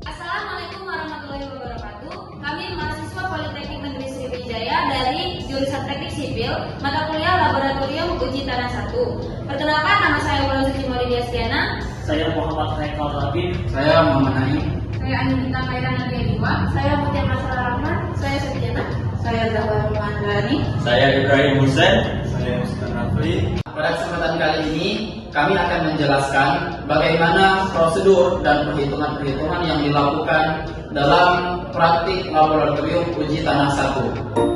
Assalamualaikum warahmatullahi wabarakatuh. Kami mahasiswa Politeknik Negeri Sriwijaya dari jurusan Teknik Sipil, mata kuliah Laboratorium Uji Tanah 1. Perkenalkan, nama saya Wulan Suci Maulidi Astiana. Saya Muhammad Haikal Rabin. Saya Muhammad Naim. Saya Anindita Kairan Nadia 2. Saya Mutia Masra Rahman. Saya Setiana. Saya Zahra Mandani. Saya Ibrahim Husain. Saya Ustaz Rafli. Pada kesempatan kali ini kami akan menjelaskan bagaimana prosedur dan perhitungan-perhitungan yang dilakukan dalam praktik laboratorium uji tanah 1.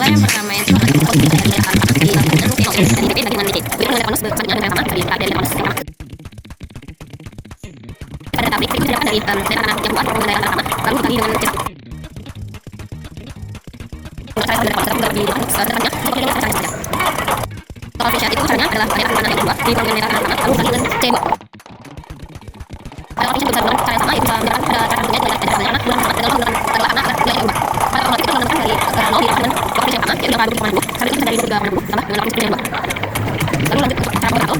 Yang pertama itu pada tablik itu dilakukan dari anak yang buat penggunaan pertama lalu kami dengan cek saya dari konsep di setelahnya kalau fisya itu caranya adalah pada anak yang kedua di penggunaan pertama lalu kami dengan cebok kalau fisya besar dengan cara sama itu bisa menggunakan pada cara punya dari anak bulan pertama dengan menggunakan anak dan yang kedua pada otomatis itu menggunakan dari nol di waktu fisya pertama yaitu 25.000 sampai itu dari 30.000 tambah dengan waktu fisya kedua lalu lanjut untuk cara berlaku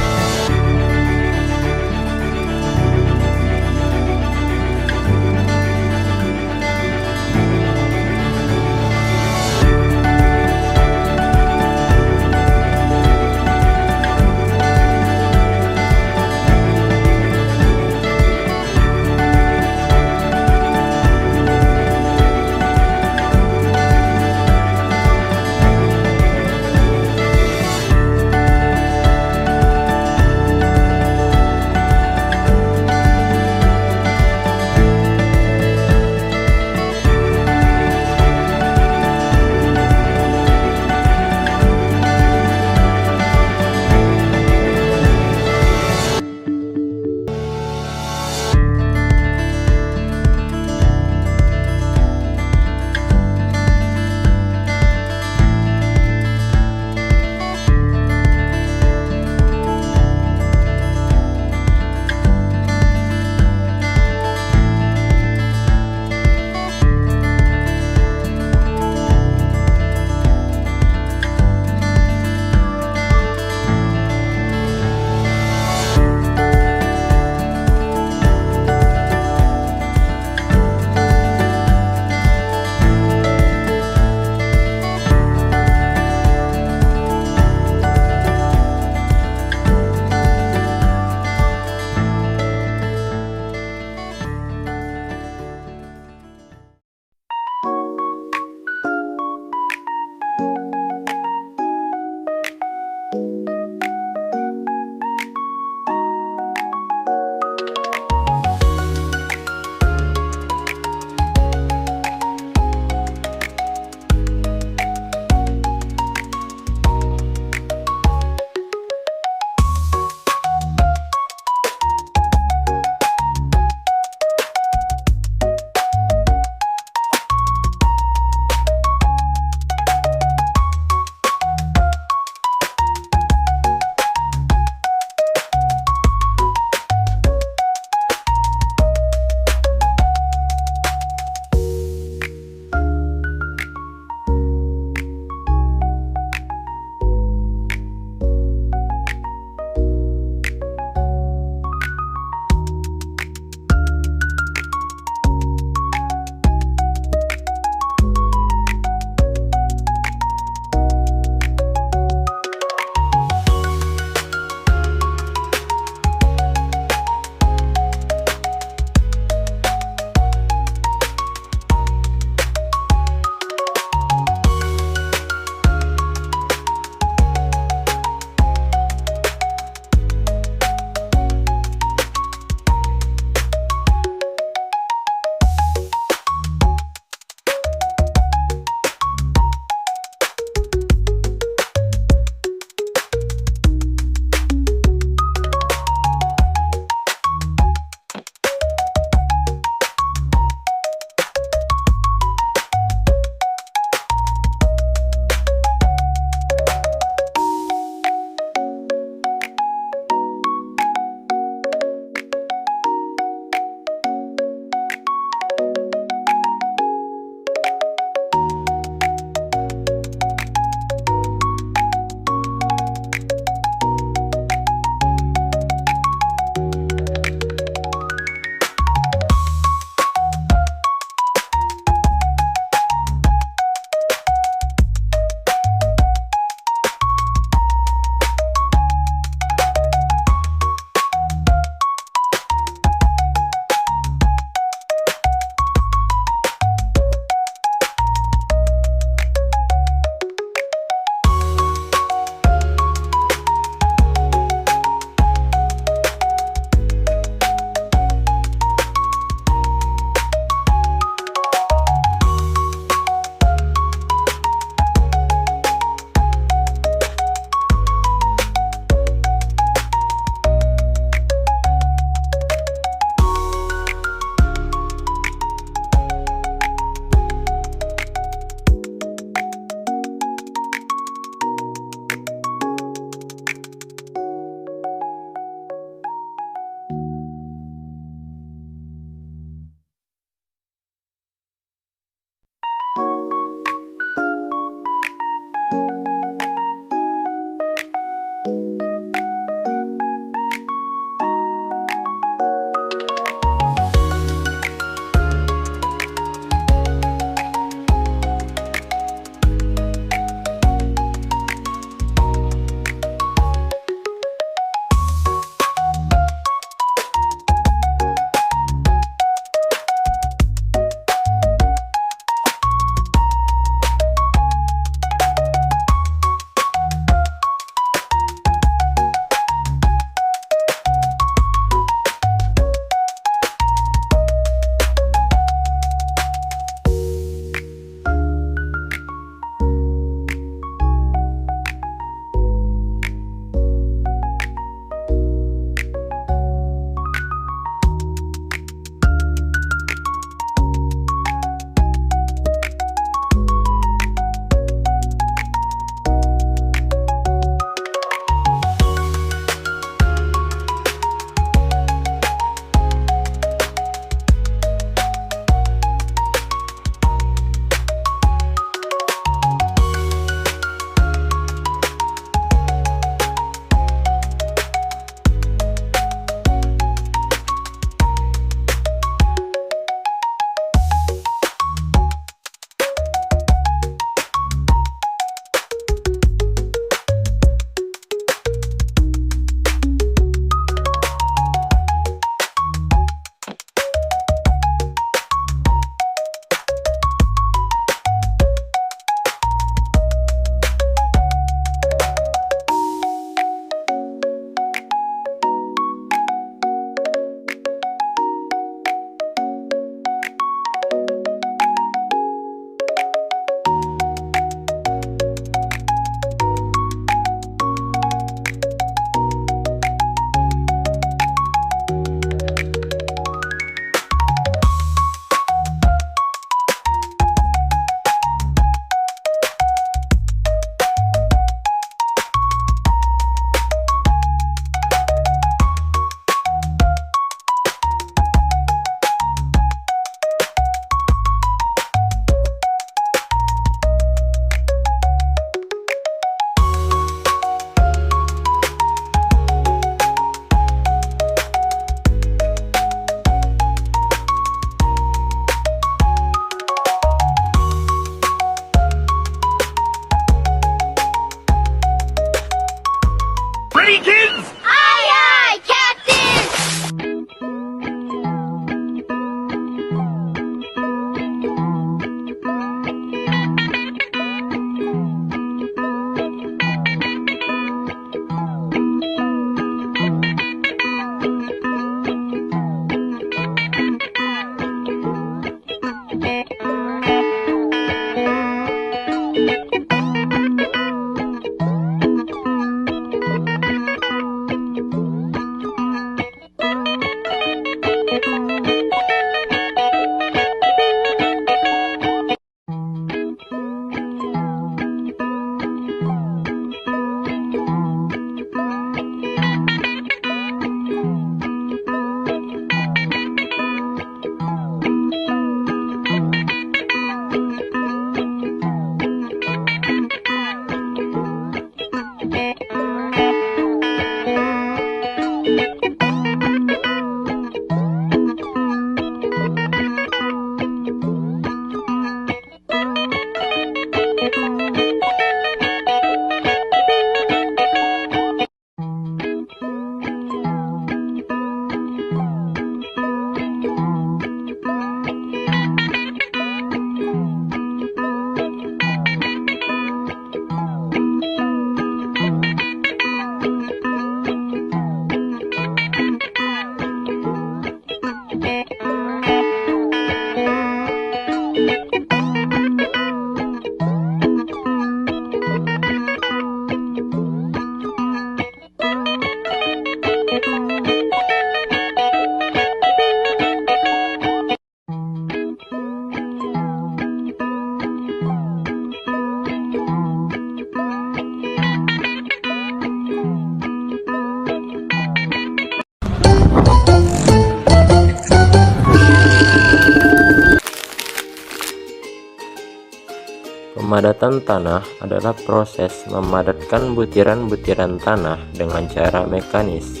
Pemadatan tanah adalah proses memadatkan butiran-butiran tanah dengan cara mekanis.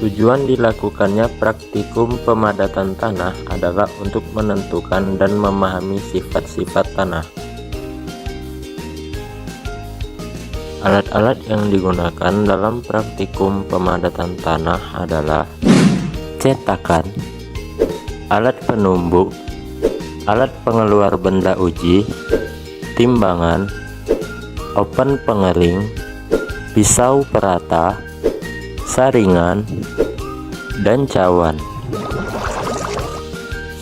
Tujuan dilakukannya praktikum pemadatan tanah adalah untuk menentukan dan memahami sifat-sifat tanah. Alat-alat yang digunakan dalam praktikum pemadatan tanah adalah cetakan, alat penumbuk, alat pengeluar benda uji, timbangan, oven pengering, pisau perata, saringan, dan cawan.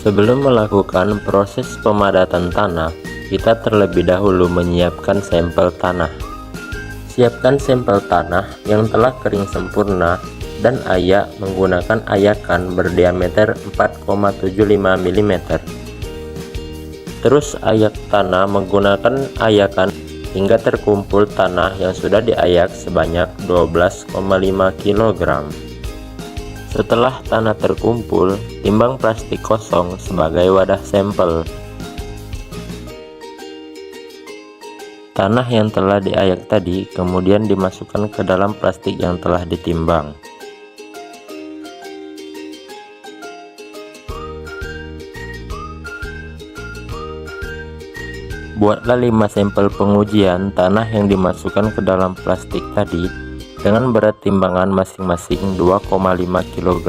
Sebelum melakukan proses pemadatan tanah, kita terlebih dahulu menyiapkan sampel tanah. Siapkan sampel tanah yang telah kering sempurna dan ayak menggunakan ayakan berdiameter 4,75 mm. Terus ayak tanah menggunakan ayakan hingga terkumpul tanah yang sudah diayak sebanyak 12,5 kg. Setelah tanah terkumpul, timbang plastik kosong sebagai wadah sampel. Tanah yang telah diayak tadi kemudian dimasukkan ke dalam plastik yang telah ditimbang. Buatlah 5 sampel pengujian tanah yang dimasukkan ke dalam plastik tadi dengan berat timbangan masing-masing 2,5 kg.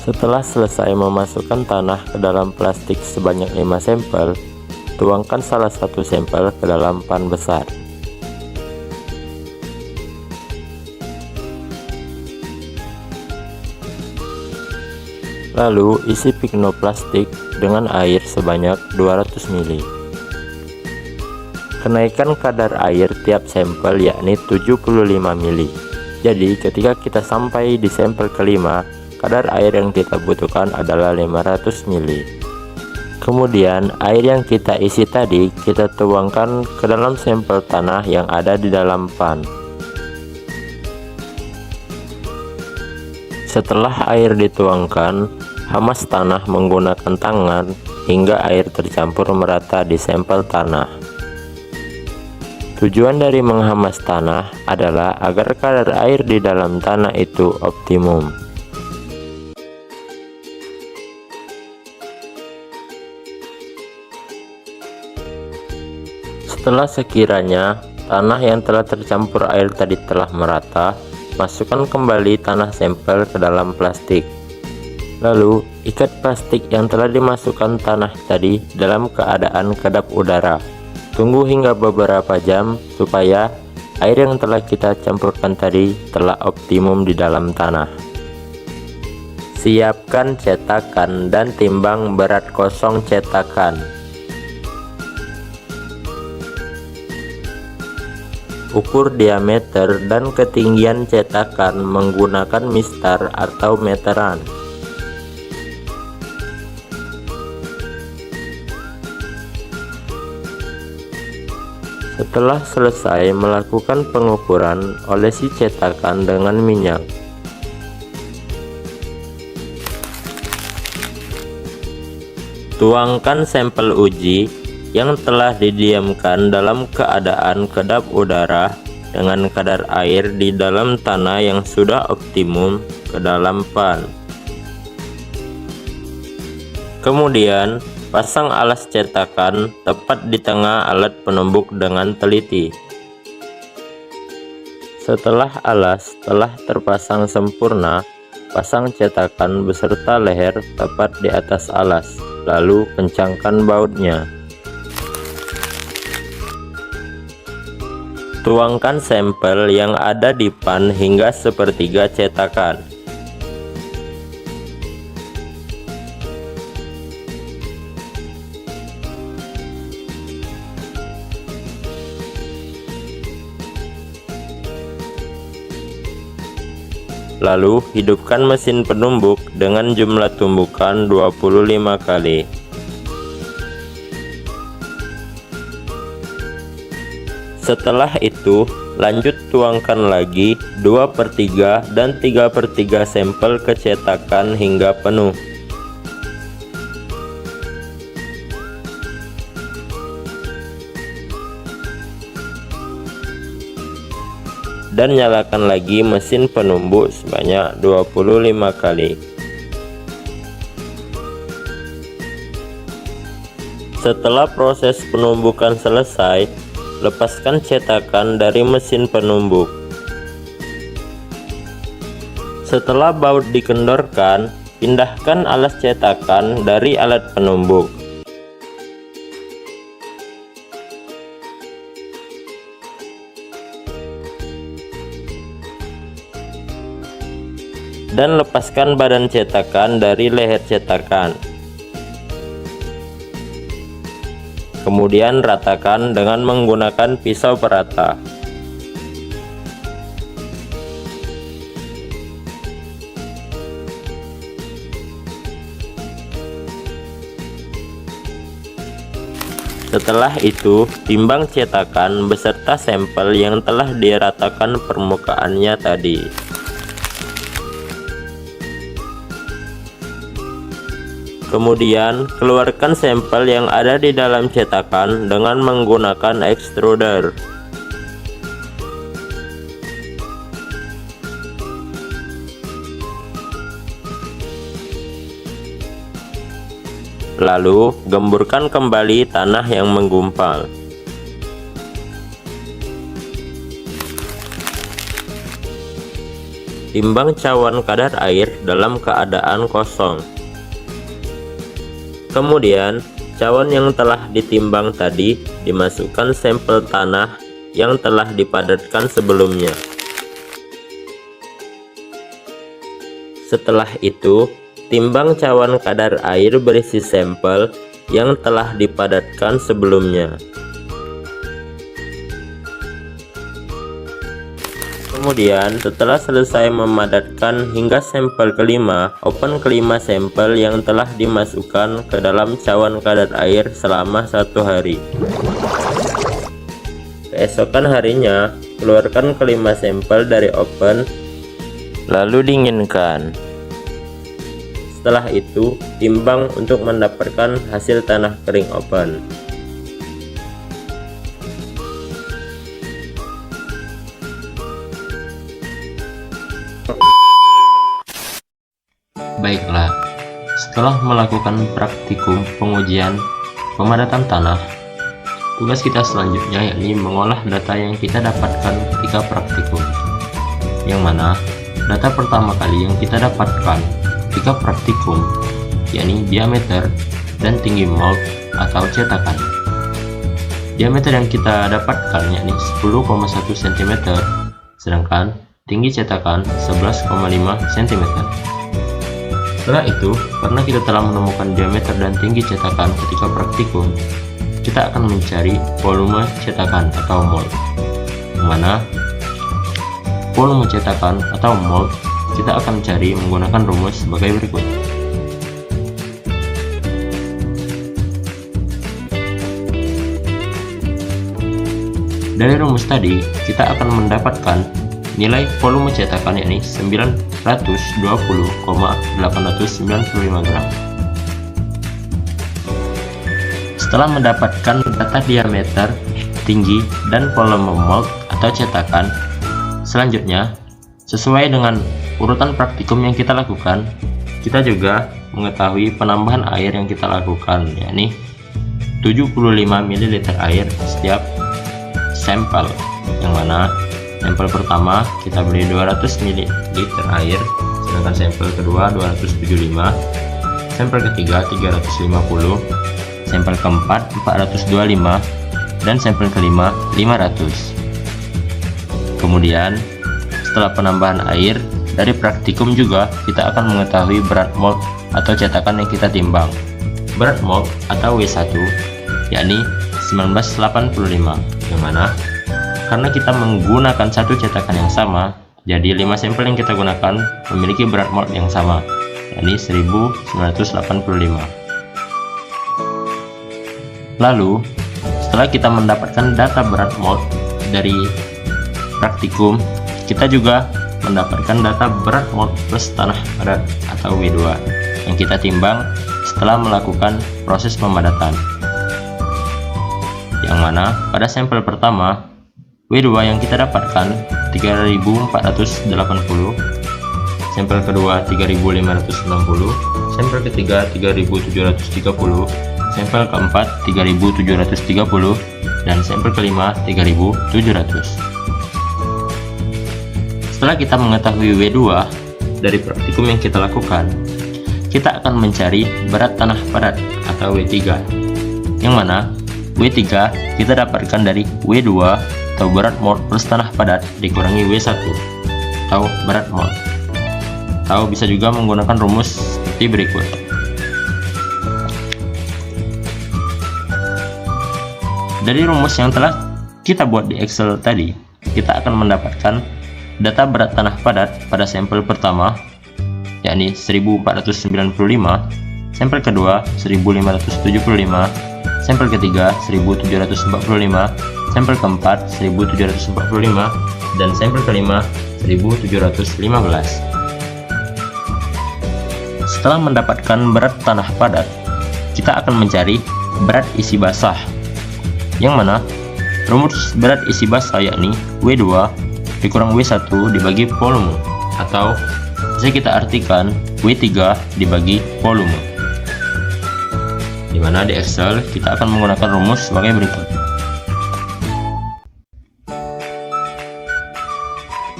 Setelah selesai memasukkan tanah ke dalam plastik sebanyak 5 sampel, tuangkan salah satu sampel ke dalam pan besar. Lalu isi piknoplastik dengan air sebanyak 200 ml. Kenaikan kadar air tiap sampel yakni 75 ml. Jadi ketika kita sampai di sampel kelima, kadar air yang kita butuhkan adalah 500 ml. Kemudian air yang kita isi tadi kita tuangkan ke dalam sampel tanah yang ada di dalam pan. Setelah air dituangkan, hamas tanah menggunakan tangan hingga air tercampur merata di sampel tanah. Tujuan dari menghamas tanah adalah agar kadar air di dalam tanah itu optimum. Setelah sekiranya tanah yang telah tercampur air tadi telah merata, masukkan kembali tanah sampel ke dalam plastik. Lalu ikat plastik yang telah dimasukkan tanah tadi dalam keadaan kedap udara. Tunggu hingga beberapa jam supaya air yang telah kita campurkan tadi telah optimum di dalam tanah. Siapkan cetakan dan timbang berat kosong cetakan. Ukur diameter dan ketinggian cetakan menggunakan mistar atau meteran. Setelah selesai melakukan pengukuran, olesi cetakan dengan minyak. Tuangkan sampel uji yang telah didiamkan dalam keadaan kedap udara dengan kadar air di dalam tanah yang sudah optimum ke dalam pan. Kemudian pasang alas cetakan tepat di tengah alat penumbuk dengan teliti. Setelah alas telah terpasang sempurna, pasang cetakan beserta leher tepat di atas alas, lalu kencangkan bautnya. Tuangkan sampel yang ada di pan hingga sepertiga cetakan. Lalu hidupkan mesin penumbuk dengan jumlah tumbukan 25 kali. Setelah itu, lanjut tuangkan lagi 2/3 dan 3/3 sampel ke cetakan hingga penuh. Dan nyalakan lagi mesin penumbuk sebanyak 25 kali. Setelah proses penumbukan selesai, lepaskan cetakan dari mesin penumbuk. Setelah baut dikendorkan, pindahkan alas cetakan dari alat penumbuk. Dan lepaskan badan cetakan dari leher cetakan. Kemudian ratakan dengan menggunakan pisau perata. Setelah itu, timbang cetakan beserta sampel yang telah diratakan permukaannya tadi. Kemudian, keluarkan sampel yang ada di dalam cetakan dengan menggunakan extruder. Lalu, gemburkan kembali tanah yang menggumpal. Timbang cawan kadar air dalam keadaan kosong. Kemudian, cawan yang telah ditimbang tadi dimasukkan sampel tanah yang telah dipadatkan sebelumnya. Setelah itu, timbang cawan kadar air berisi sampel yang telah dipadatkan sebelumnya. Kemudian, setelah selesai memadatkan hingga sampel kelima, open kelima sampel yang telah dimasukkan ke dalam cawan kadar air selama 1 hari. Keesokan harinya, keluarkan kelima sampel dari oven, lalu dinginkan. Setelah itu, timbang untuk mendapatkan hasil tanah kering oven. Baiklah, setelah melakukan praktikum pengujian pemadatan tanah, tugas kita selanjutnya yakni mengolah data yang kita dapatkan ketika praktikum. Yang mana data pertama kali yang kita dapatkan ketika praktikum yakni diameter dan tinggi mold atau cetakan. Diameter yang kita dapatkan yakni 10,1 cm, sedangkan tinggi cetakan 11,5 cm. Setelah itu, karena kita telah menemukan diameter dan tinggi cetakan ketika praktikum, kita akan mencari volume cetakan atau mold. Mana volume cetakan atau mold kita akan cari menggunakan rumus sebagai berikut. Dari rumus tadi, kita akan mendapatkan nilai volume cetakan yakni 920,895 gram. Setelah mendapatkan data diameter, tinggi, dan volume mold atau cetakan, selanjutnya sesuai dengan urutan praktikum yang kita lakukan, kita juga mengetahui penambahan air yang kita lakukan, yakni 75 ml air setiap sampel, yang mana sampel pertama kita beri 200 ml air, sedangkan sampel kedua 275, sampel ketiga 350, sampel keempat 425, dan sampel kelima 500. Kemudian setelah penambahan air dari praktikum juga kita akan mengetahui berat mold atau cetakan yang kita timbang. Berat mold atau W1 yakni 1985, yang mana karena kita menggunakan satu cetakan yang sama, jadi 5 sampel yang kita gunakan memiliki berat mold yang sama, yakni 1985. Lalu, setelah kita mendapatkan data berat mold dari praktikum, kita juga mendapatkan data berat mold plus tanah padat atau W2 yang kita timbang setelah melakukan proses pemadatan. Yang mana pada sampel pertama W2 yang kita dapatkan 3480, sampel kedua 3560, sampel ketiga 3730, sampel keempat 3730, dan sampel kelima 3700. Setelah kita mengetahui W2 dari praktikum yang kita lakukan, kita akan mencari berat tanah padat atau W3, yang mana W3 kita dapatkan dari W2 atau berat mold plus tanah padat dikurangi W1 atau berat mold, atau bisa juga menggunakan rumus seperti berikut. Dari rumus yang telah kita buat di Excel tadi, kita akan mendapatkan data berat tanah padat pada sampel pertama yakni 1495, sampel kedua 1575, sampel ketiga 1745, sampel keempat 1745, dan sampel kelima 1715. Setelah mendapatkan berat tanah padat, kita akan mencari berat isi basah, yang mana rumus berat isi basah yakni W2 dikurang W1 dibagi volume, atau bisa kita artikan W3 dibagi volume, dimana di Excel kita akan menggunakan rumus sebagai berikut.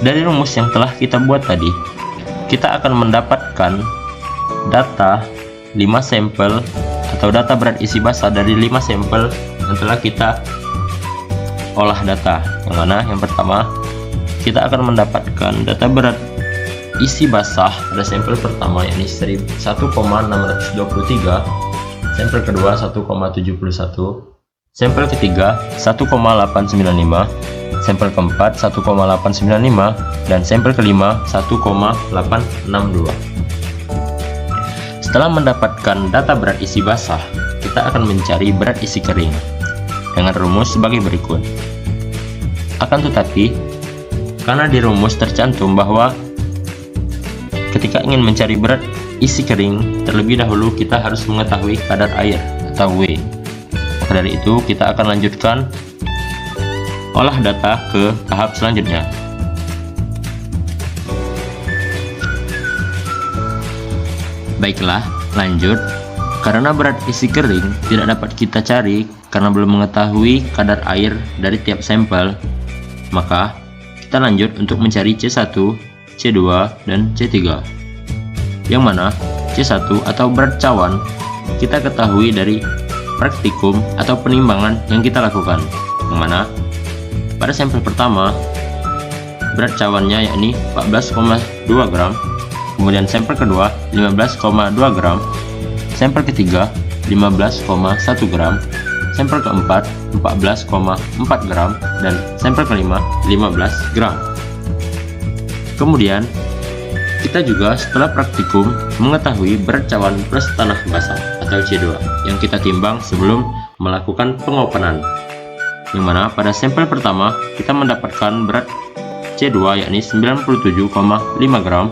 Dari rumus yang telah kita buat tadi, kita akan mendapatkan data 5 sampel atau data berat isi basah dari 5 sampel yang telah kita olah data. Yang mana yang pertama, kita akan mendapatkan data berat isi basah pada sampel pertama yakni 1,623, sampel kedua 1,71, sampel ketiga 1,895, sampel keempat 1,895, dan sampel kelima 1,862. Setelah mendapatkan data berat isi basah, kita akan mencari berat isi kering dengan rumus sebagai berikut. Akan tetapi, karena di rumus tercantum bahwa ketika ingin mencari berat isi kering, terlebih dahulu kita harus mengetahui kadar air atau W. Maka dari itu, kita akan lanjutkan olah data ke tahap selanjutnya. Baiklah, lanjut. Karena berat isi kering tidak dapat kita cari karena belum mengetahui kadar air dari tiap sampel, maka kita lanjut untuk mencari C1, C2, dan C3. Yang mana C1 atau berat cawan kita ketahui dari praktikum atau penimbangan yang kita lakukan. Yang mana pada sampel pertama berat cawannya yakni 14,2 gram, kemudian sampel kedua 15,2 gram, sampel ketiga 15,1 gram, sampel keempat 14,4 gram, dan sampel kelima 15 gram. Kemudian kita juga setelah praktikum mengetahui berat cawan plus tanah basah atau C2 yang kita timbang sebelum melakukan pengopenan. Yang mana pada sampel pertama kita mendapatkan berat C2 yakni 97,5 gram,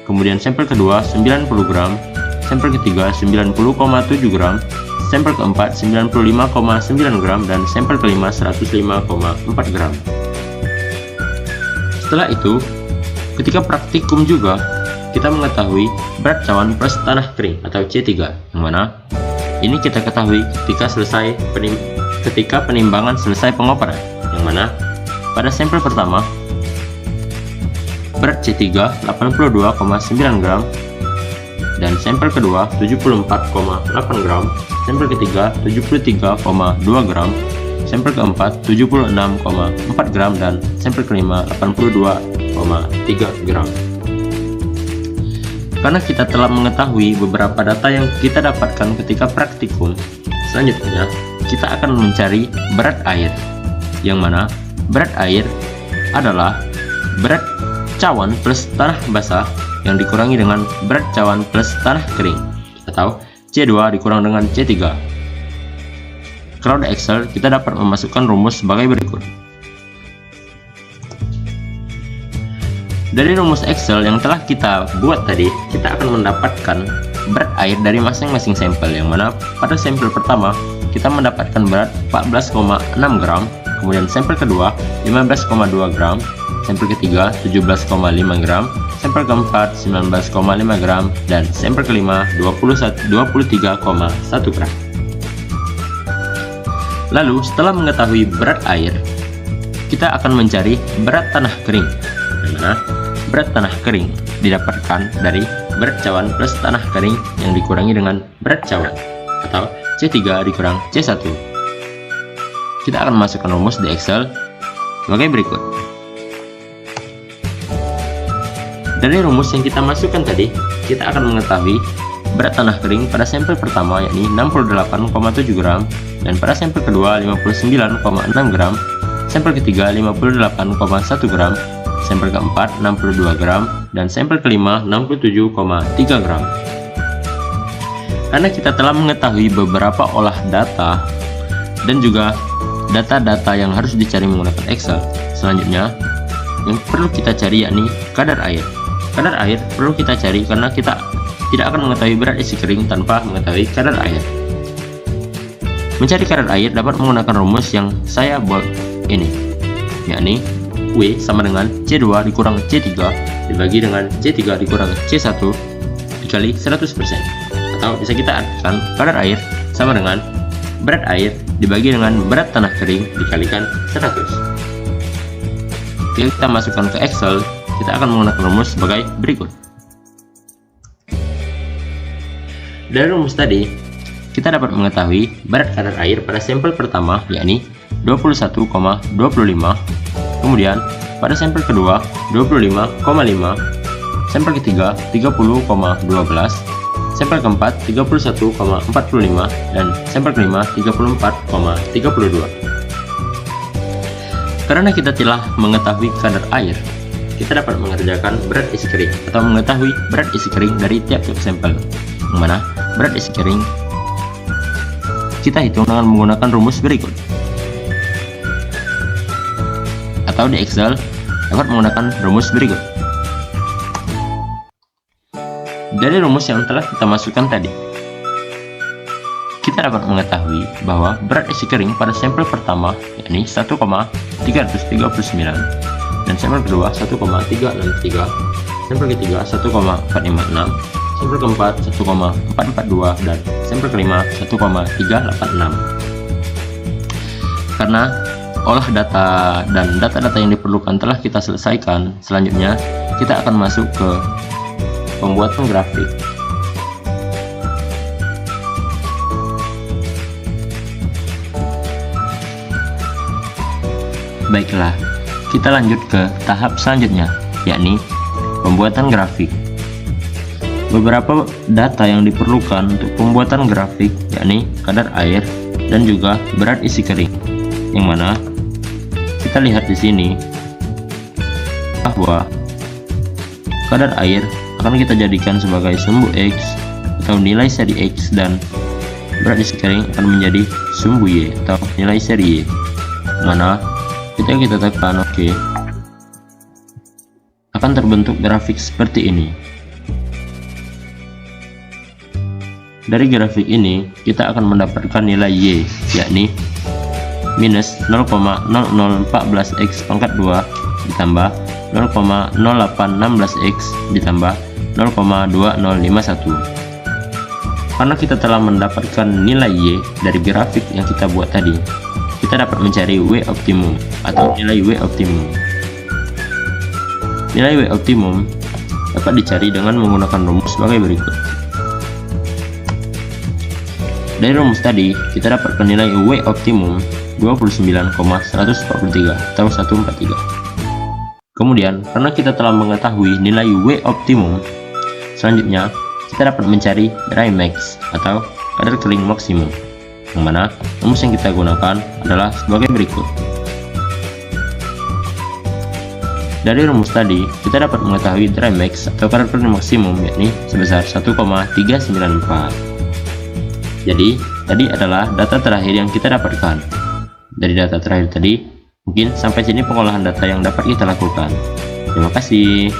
kemudian sampel kedua 90 gram, sampel ketiga 90,7 gram, sampel keempat 95,9 gram, dan sampel kelima 105,4 gram. Setelah itu, ketika praktikum juga kita mengetahui berat cawan plus tanah kering atau C3, yang mana ini kita ketahui ketika penimbangan selesai pengoperan. Yang mana pada sampel pertama berat C3 82,9 gram, dan sampel kedua 74,8 gram, sampel ketiga 73,2 gram, sampel keempat 76,4 gram, dan sampel kelima 82,3 gram. Karena kita telah mengetahui beberapa data yang kita dapatkan ketika praktikum, selanjutnya kita akan mencari berat air, yang mana berat air adalah berat cawan plus tanah basah yang dikurangi dengan berat cawan plus tanah kering, atau C2 dikurang dengan C3. Kalau di Excel kita dapat memasukkan rumus sebagai berikut. Dari rumus Excel yang telah kita buat tadi, kita akan mendapatkan berat air dari masing-masing sampel, yang mana pada sampel pertama kita mendapatkan berat 14,6 gram, kemudian sampel kedua 15,2 gram, sampel ketiga 17,5 gram, sampel keempat 19,5 gram, dan sampel kelima 23,1 gram. Lalu setelah mengetahui berat air, kita akan mencari berat tanah kering, di mana berat tanah kering didapatkan dari berat cawan plus tanah kering yang dikurangi dengan berat cawan, atau C3 dikurang C1. Kita akan masukkan rumus di Excel sebagai berikut. Dari rumus yang kita masukkan tadi, kita akan mengetahui berat tanah kering pada sampel pertama yakni 68,7 gram, dan pada sampel kedua 59,6 gram, sampel ketiga 58,1 gram, sampel keempat 62 gram, dan sampel kelima 67,3 gram. Karena kita telah mengetahui beberapa olah data dan juga data-data yang harus dicari menggunakan Excel, selanjutnya yang perlu kita cari yakni kadar air. Kadar air perlu kita cari karena kita tidak akan mengetahui berat isi kering tanpa mengetahui kadar air. Mencari kadar air dapat menggunakan rumus yang saya buat ini, yakni W sama dengan C2 dikurang C3 dibagi dengan C3 dikurang C1 dikali 100%, atau bisa kita artikan kadar air sama dengan berat air dibagi dengan berat tanah kering dikalikan 100. Jika kita masukkan ke Excel, kita akan menggunakan rumus sebagai berikut. Dari rumus tadi, kita dapat mengetahui berat kadar air pada sampel pertama yakni 21,25, kemudian pada sampel kedua 25,5, sampel ketiga 30,12, sampel keempat 31,45, dan sampel kelima 34,32. Karena kita telah mengetahui kadar air, kita dapat mengerjakan berat isi kering atau mengetahui berat isi kering dari tiap-tiap sampel, yang mana berat isi kering kita hitung dengan menggunakan rumus berikut. Atau di Excel dapat menggunakan rumus berikut. Dari rumus yang telah kita masukkan tadi, kita dapat mengetahui bahwa berat isi kering pada sampel pertama yakni 1,339, dan sampel kedua 1,363, sampel ketiga 1,456, sampel keempat 1,442, dan sampel kelima 1,386. Karena olah data dan data-data yang diperlukan telah kita selesaikan, selanjutnya kita akan masuk ke pembuatan grafik. Baiklah, kita lanjut ke tahap selanjutnya, yakni pembuatan grafik. Beberapa data yang diperlukan untuk pembuatan grafik yakni kadar air dan juga berat isi kering, yang mana kita lihat di sini bahwa kadar air akan kita jadikan sebagai sumbu X atau nilai seri X, dan berat isi kering akan menjadi sumbu Y atau nilai seri Y, mana ketika kita tekan OK akan terbentuk grafik seperti ini. Dari grafik ini kita akan mendapatkan nilai Y yakni minus 0,0014x pangkat 2 ditambah 0,0816x ditambah 0,2051. Karena kita telah mendapatkan nilai Y dari grafik yang kita buat tadi, kita dapat mencari W optimum atau nilai W optimum. Nilai W optimum dapat dicari dengan menggunakan rumus sebagai berikut. Dari rumus tadi, kita dapatkan nilai W optimum 29,143 atau 143. Kemudian, karena kita telah mengetahui nilai W optimum, selanjutnya kita dapat mencari dry max atau kadar kering maksimum, yang mana rumus yang kita gunakan adalah sebagai berikut. Dari rumus tadi, kita dapat mengetahui dry max atau kadar kering maksimum yakni sebesar 1,394. Jadi, tadi adalah data terakhir yang kita dapatkan. Dari data terakhir tadi, mungkin sampai sini pengolahan data yang dapat kita lakukan. Terima kasih.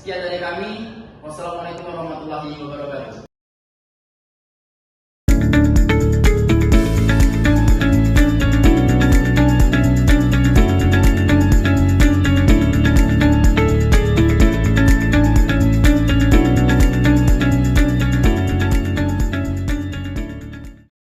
Sekian dari kami. Wassalamualaikum warahmatullahi wabarakatuh.